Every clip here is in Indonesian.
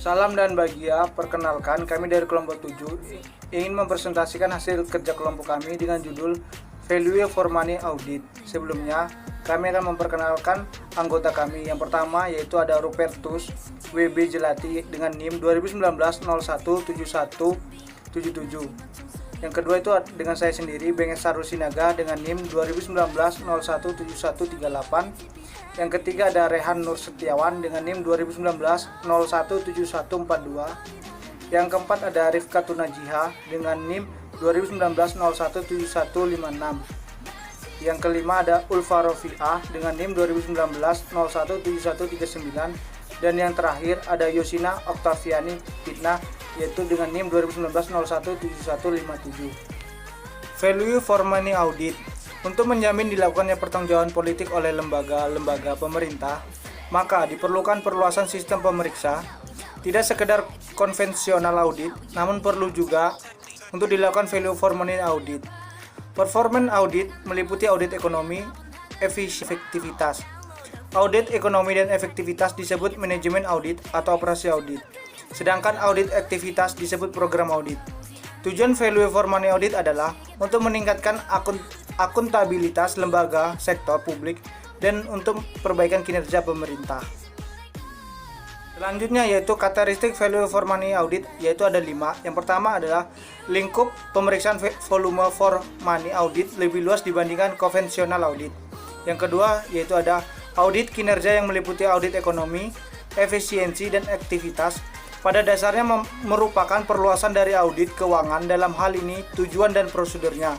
Salam dan bahagia, perkenalkan kami dari kelompok 7 ingin mempresentasikan hasil kerja kelompok kami dengan judul Value for Money Audit. Sebelumnya, kami akan memperkenalkan anggota kami. Yang pertama yaitu ada Rupertus WB Jelati dengan NIM 2019-017177. Yang kedua itu dengan saya sendiri, Benges Sarusinaga dengan NIM 2019-017138. Yang ketiga ada Rehan Nur Setiawan dengan NIM 2019-017142. Yang keempat ada Rifka Tunajiha dengan NIM 2019-017156. Yang kelima ada Ulfa Rofiah dengan NIM 2019-017139. Dan yang terakhir ada Yosina Oktaviani Fitnah yaitu dengan NIM 2019-017157. Value for Money Audit. Untuk menjamin dilakukannya pertanggungjawaban politik oleh lembaga-lembaga pemerintah, maka diperlukan perluasan sistem pemeriksa, tidak sekedar konvensional audit, namun perlu juga untuk dilakukan value for money audit. Performance audit meliputi audit ekonomi, efektivitas. Audit ekonomi dan efektivitas disebut manajemen audit atau operasi audit, sedangkan audit aktivitas disebut program audit. Tujuan value for money audit adalah untuk meningkatkan akuntabilitas lembaga sektor publik dan untuk perbaikan kinerja pemerintah. Selanjutnya yaitu karakteristik value for money audit, yaitu ada 5. Yang pertama adalah lingkup pemeriksaan volume for money audit lebih luas dibandingkan konvensional audit. Yang kedua yaitu ada audit kinerja yang meliputi audit ekonomi, efisiensi dan aktivitas. Pada dasarnya merupakan perluasan dari audit keuangan, dalam hal ini tujuan dan prosedurnya.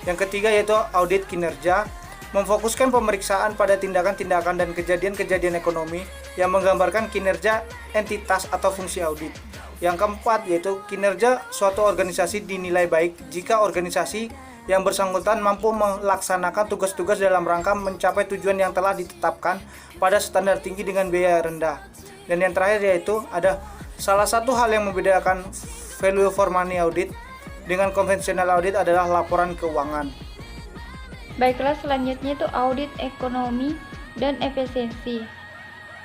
Yang ketiga yaitu audit kinerja, memfokuskan pemeriksaan pada tindakan-tindakan dan kejadian-kejadian ekonomi yang menggambarkan kinerja entitas atau fungsi audit. Yang keempat yaitu kinerja suatu organisasi dinilai baik jika organisasi yang bersangkutan mampu melaksanakan tugas-tugas dalam rangka mencapai tujuan yang telah ditetapkan pada standar tinggi dengan biaya rendah. Dan yang terakhir yaitu ada salah satu hal yang membedakan value for money audit dengan konvensional audit adalah laporan keuangan. Baiklah, selanjutnya itu audit ekonomi dan efisiensi.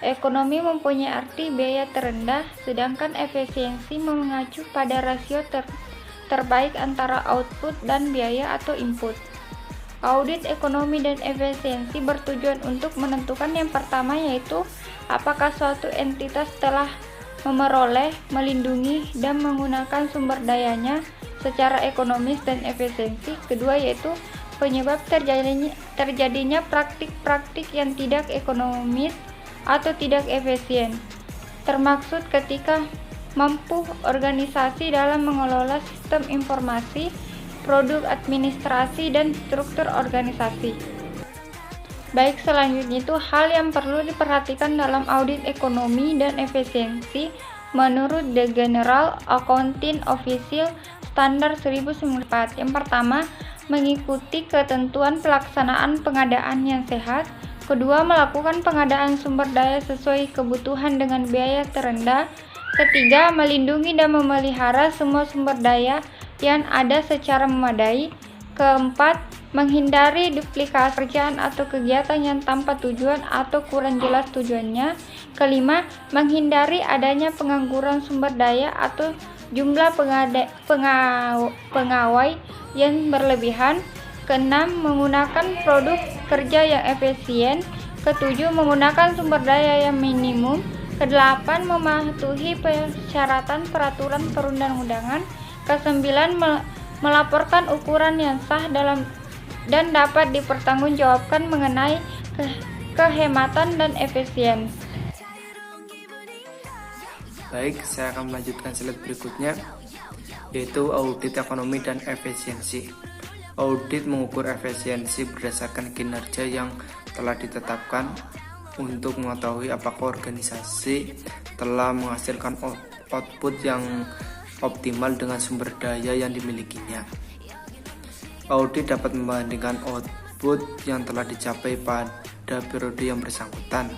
Ekonomi mempunyai arti biaya terendah, sedangkan efisiensi mengacu pada rasio terbaik antara output dan biaya atau input. Audit ekonomi dan efisiensi bertujuan untuk menentukan yang pertama yaitu apakah suatu entitas telah memperoleh, melindungi, dan menggunakan sumber dayanya secara ekonomis dan efisiensi. Kedua yaitu penyebab terjadinya praktik-praktik yang tidak ekonomis atau tidak efisien, termaksud ketika mampu organisasi dalam mengelola sistem informasi, produk administrasi, dan struktur organisasi. Baik, selanjutnya itu hal yang perlu diperhatikan dalam audit ekonomi dan efisiensi menurut The General Accounting Official Standard 1094. Yang pertama, mengikuti ketentuan pelaksanaan pengadaan yang sehat. Kedua, melakukan pengadaan sumber daya sesuai kebutuhan dengan biaya terendah. Ketiga, melindungi dan memelihara semua sumber daya yang ada secara memadai. Keempat, menghindari duplikasi pekerjaan atau kegiatan yang tanpa tujuan atau kurang jelas tujuannya. Kelima, menghindari adanya pengangguran sumber daya atau jumlah pegawai yang berlebihan. Keenam, menggunakan produk kerja yang efisien. Ketujuh, menggunakan sumber daya yang minimum. Kedelapan, mematuhi persyaratan peraturan perundang-undangan. Kesembilan, melaporkan ukuran yang sah dan dapat dipertanggungjawabkan mengenai kehematan dan efisien. Baik, saya akan melanjutkan slide berikutnya, yaitu audit ekonomi dan efisiensi. Audit mengukur efisiensi berdasarkan kinerja yang telah ditetapkan untuk mengetahui apakah organisasi telah menghasilkan output yang optimal dengan sumber daya yang dimilikinya. Audit dapat membandingkan output yang telah dicapai pada periode yang bersangkutan.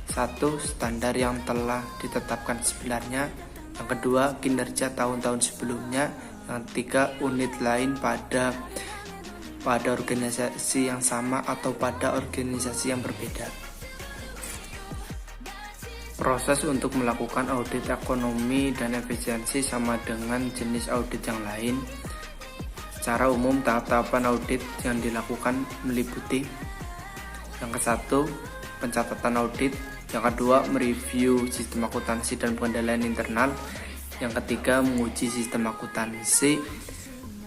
1. Standar yang telah ditetapkan sebenarnya. Yang kedua, kinerja tahun-tahun sebelumnya. Yang ketiga, unit lain pada organisasi yang sama atau pada organisasi yang berbeda. Proses untuk melakukan audit ekonomi dan efisiensi sama dengan jenis audit yang lain. Secara umum, tahap-tahapan audit yang dilakukan meliputi: yang ke-1, pencatatan audit; yang kedua, mereview sistem akuntansi dan pengendalian internal; yang ketiga, menguji sistem akuntansi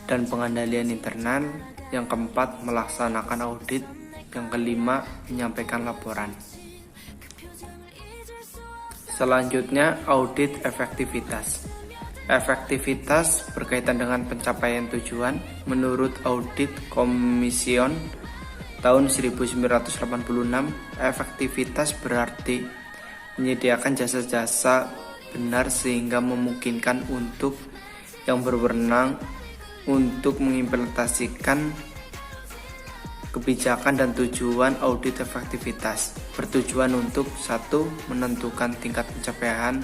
dan pengendalian internal; yang keempat, melaksanakan audit; yang kelima, menyampaikan laporan. Selanjutnya, audit efektivitas. Efektivitas berkaitan dengan pencapaian tujuan. Menurut audit Komision tahun 1986, efektivitas berarti menyediakan jasa-jasa benar sehingga memungkinkan untuk yang berwenang untuk mengimplementasikan kebijakan dan tujuan audit efektivitas. Bertujuan untuk: 1. Menentukan tingkat pencapaian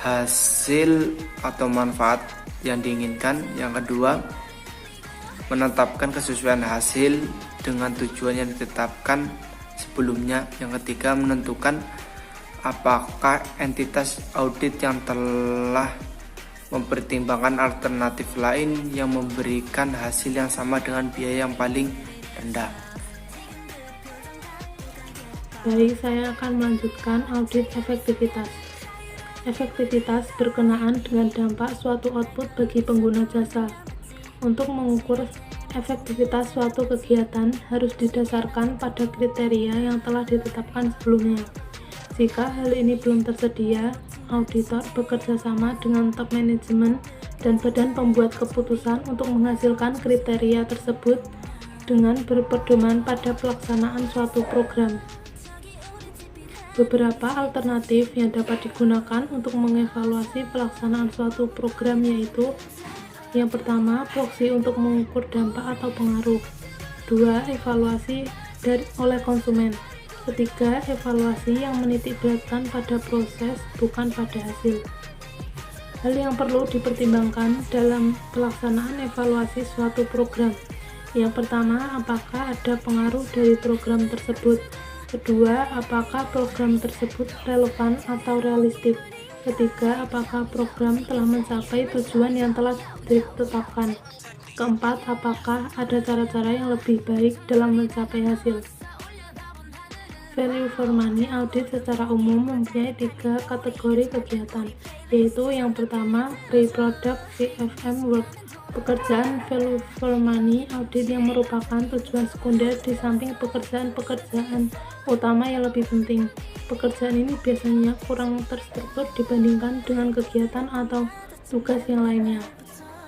hasil atau manfaat yang diinginkan; yang kedua, menetapkan kesesuaian hasil dengan tujuan yang ditetapkan sebelumnya; yang ketiga, menentukan apakah entitas audit yang telah mempertimbangkan alternatif lain yang memberikan hasil yang sama dengan biaya yang paling rendah. Baik, saya akan melanjutkan audit efektivitas. Efektivitas berkenaan dengan dampak suatu output bagi pengguna jasa. Untuk mengukur efektivitas suatu kegiatan harus didasarkan pada kriteria yang telah ditetapkan sebelumnya. Jika hal ini belum tersedia, auditor bekerja sama dengan top manajemen dan badan pembuat keputusan untuk menghasilkan kriteria tersebut dengan berpedoman pada pelaksanaan suatu program. Beberapa alternatif yang dapat digunakan untuk mengevaluasi pelaksanaan suatu program yaitu: yang pertama, proksi untuk mengukur dampak atau pengaruh; 2. Evaluasi oleh konsumen; ketiga, evaluasi yang menitikberatkan pada proses bukan pada hasil. Hal yang perlu dipertimbangkan dalam pelaksanaan evaluasi suatu program: yang pertama, apakah ada pengaruh dari program tersebut; kedua, apakah program tersebut relevan atau realistik; ketiga, apakah program telah mencapai tujuan yang telah ditetapkan; keempat, apakah ada cara-cara yang lebih baik dalam mencapai hasil. Value for money audit secara umum mempunyai 3 kategori kegiatan, yaitu: yang pertama, pre-product VFM work. Pekerjaan value for money audit yang merupakan tujuan sekunder di samping pekerjaan-pekerjaan utama yang lebih penting. Pekerjaan ini biasanya kurang terstruktur dibandingkan dengan kegiatan atau tugas yang lainnya.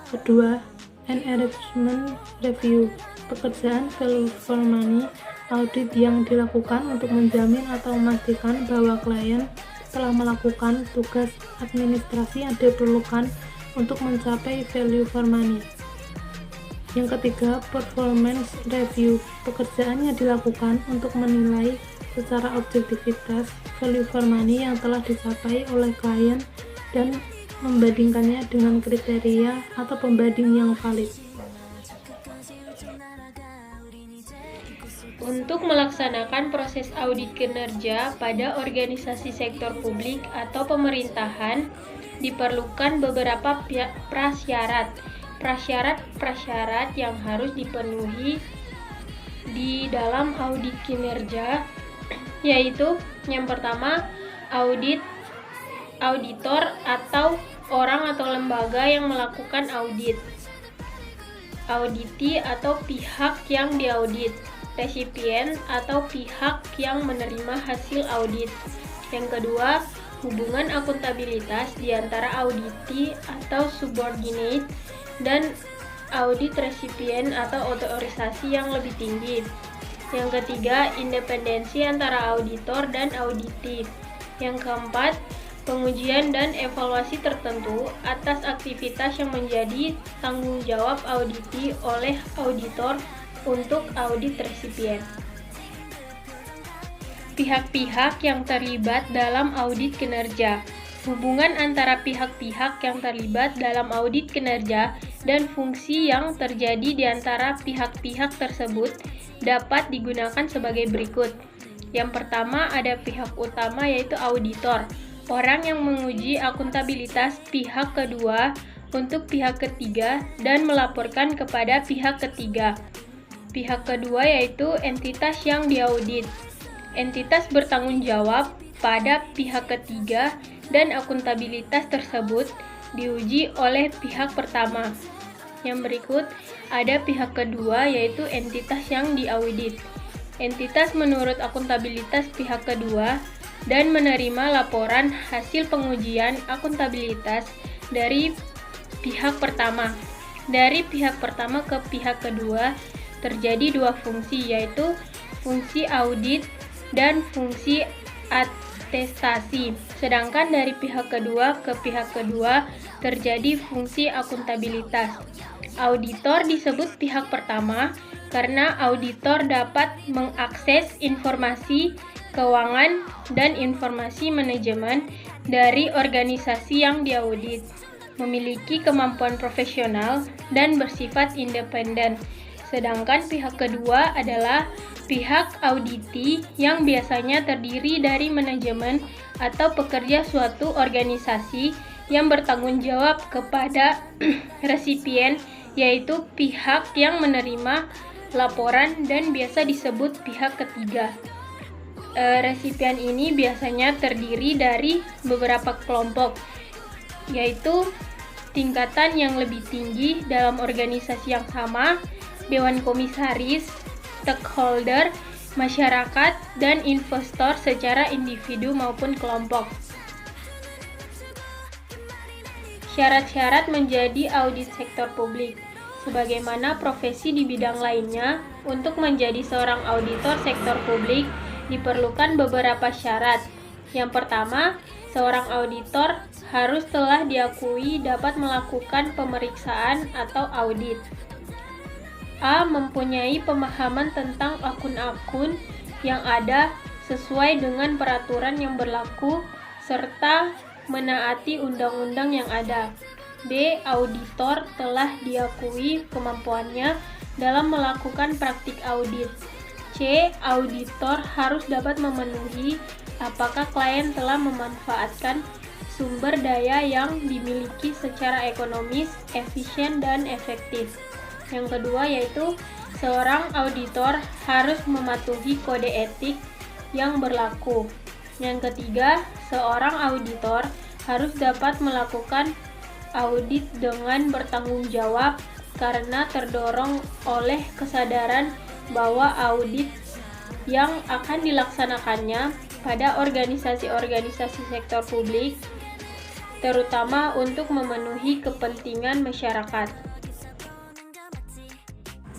Kedua, enrichment review. Pekerjaan value for money audit yang dilakukan untuk menjamin atau memastikan bahwa klien telah melakukan tugas administrasi yang diperlukan untuk mencapai value for money. Yang ketiga, performance review. Pekerjaan yang dilakukan untuk menilai secara objektivitas value for money yang telah dicapai oleh klien dan membandingkannya dengan kriteria atau pembanding yang valid. Untuk melaksanakan proses audit kinerja pada organisasi sektor publik atau pemerintahan, diperlukan beberapa prasyarat yang harus dipenuhi di dalam audit kinerja, yaitu: yang pertama, auditor atau orang atau lembaga yang melakukan audit, auditi atau pihak yang diaudit, resipien atau pihak yang menerima hasil audit. Yang kedua, hubungan akuntabilitas di antara auditi atau subordinate dan audit resipien atau otorisasi yang lebih tinggi. Yang ketiga, independensi antara auditor dan auditi. Yang keempat, pengujian dan evaluasi tertentu atas aktivitas yang menjadi tanggung jawab auditi oleh auditor untuk audit resipien. Pihak-pihak yang terlibat dalam audit kinerja. Hubungan antara pihak-pihak yang terlibat dalam audit kinerja dan fungsi yang terjadi di antara pihak-pihak tersebut dapat digunakan sebagai berikut. Yang pertama ada pihak utama yaitu auditor, orang yang menguji akuntabilitas pihak kedua untuk pihak ketiga dan melaporkan kepada pihak ketiga. Pihak kedua yaitu entitas yang diaudit. Entitas bertanggung jawab pada pihak ketiga dan akuntabilitas tersebut diuji oleh pihak pertama. Yang berikut ada pihak kedua yaitu entitas yang diaudit. Entitas menurut akuntabilitas pihak kedua dan menerima laporan hasil pengujian akuntabilitas dari pihak pertama. Dari pihak pertama ke pihak kedua terjadi dua fungsi, yaitu fungsi audit dan fungsi atestasi. Sedangkan dari pihak kedua ke pihak kedua terjadi fungsi akuntabilitas. Auditor disebut pihak pertama karena auditor dapat mengakses informasi keuangan dan informasi manajemen dari organisasi yang diaudit, memiliki kemampuan profesional dan bersifat independen. Sedangkan pihak kedua adalah pihak auditi yang biasanya terdiri dari manajemen atau pekerja suatu organisasi yang bertanggung jawab kepada resipien, yaitu pihak yang menerima laporan dan biasa disebut pihak ketiga. Resipien ini biasanya terdiri dari beberapa kelompok, yaitu tingkatan yang lebih tinggi dalam organisasi yang sama, dewan komisaris, stakeholder, masyarakat, dan investor secara individu maupun kelompok. Syarat-syarat menjadi audit sektor publik. Sebagaimana profesi di bidang lainnya, untuk menjadi seorang auditor sektor publik diperlukan beberapa syarat. Yang pertama, seorang auditor harus telah diakui dapat melakukan pemeriksaan atau audit. A. Mempunyai pemahaman tentang akun-akun yang ada sesuai dengan peraturan yang berlaku serta menaati undang-undang yang ada. B. Auditor telah diakui kemampuannya dalam melakukan praktik audit. C. Auditor harus dapat memenuhi apakah klien telah memanfaatkan sumber daya yang dimiliki secara ekonomis, efisien, dan efektif. Yang kedua yaitu seorang auditor harus mematuhi kode etik yang berlaku. Yang ketiga, seorang auditor harus dapat melakukan audit dengan bertanggung jawab karena terdorong oleh kesadaran bahwa audit yang akan dilaksanakannya pada organisasi-organisasi sektor publik terutama untuk memenuhi kepentingan masyarakat.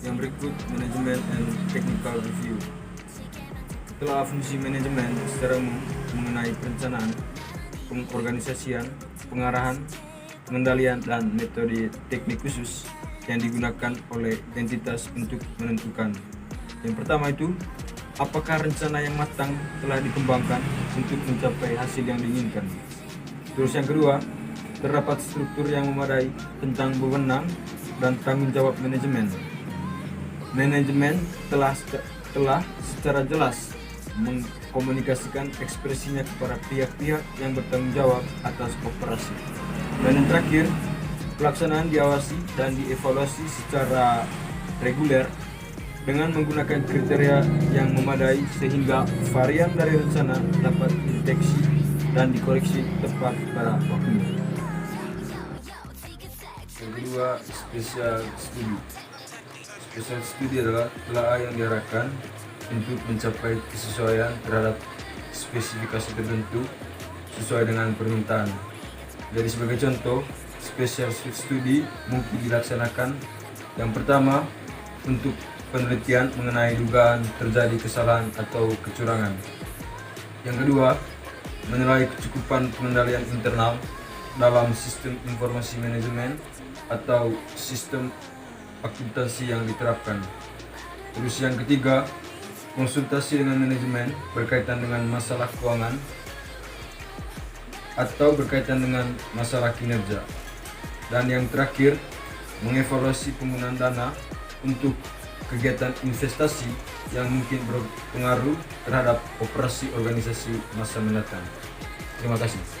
Yang berikut, manajemen and technical review. Itulah fungsi manajemen secara umum mengenai perencanaan, pengorganisasian, pengarahan, pengendalian, dan metode teknik khusus yang digunakan oleh entitas untuk menentukan. Yang pertama itu, apakah rencana yang matang telah dikembangkan untuk mencapai hasil yang diinginkan. Terus yang kedua, terdapat struktur yang memadai tentang wewenang dan tanggung jawab manajemen. Manajemen telah secara jelas mengkomunikasikan ekspresinya kepada pihak-pihak yang bertanggung jawab atas operasi. Dan yang terakhir, pelaksanaan diawasi dan dievaluasi secara reguler dengan menggunakan kriteria yang memadai sehingga varian dari rencana dapat dideteksi dan dikoreksi tepat pada waktunya. Yang kedua, special study. Special study adalah telaah yang diarahkan untuk mencapai kesesuaian terhadap spesifikasi tertentu sesuai dengan permintaan. Jadi sebagai contoh, special study mungkin dilaksanakan yang pertama untuk penelitian mengenai dugaan terjadi kesalahan atau kecurangan. Yang kedua, menilai kecukupan pengendalian internal dalam sistem informasi manajemen atau sistem akuntansi yang diterapkan. Terus yang ketiga, konsultasi dengan manajemen berkaitan dengan masalah keuangan atau berkaitan dengan masalah kinerja. Dan yang terakhir, mengevaluasi penggunaan dana untuk kegiatan investasi yang mungkin berpengaruh terhadap operasi organisasi masa mendatang. Terima kasih.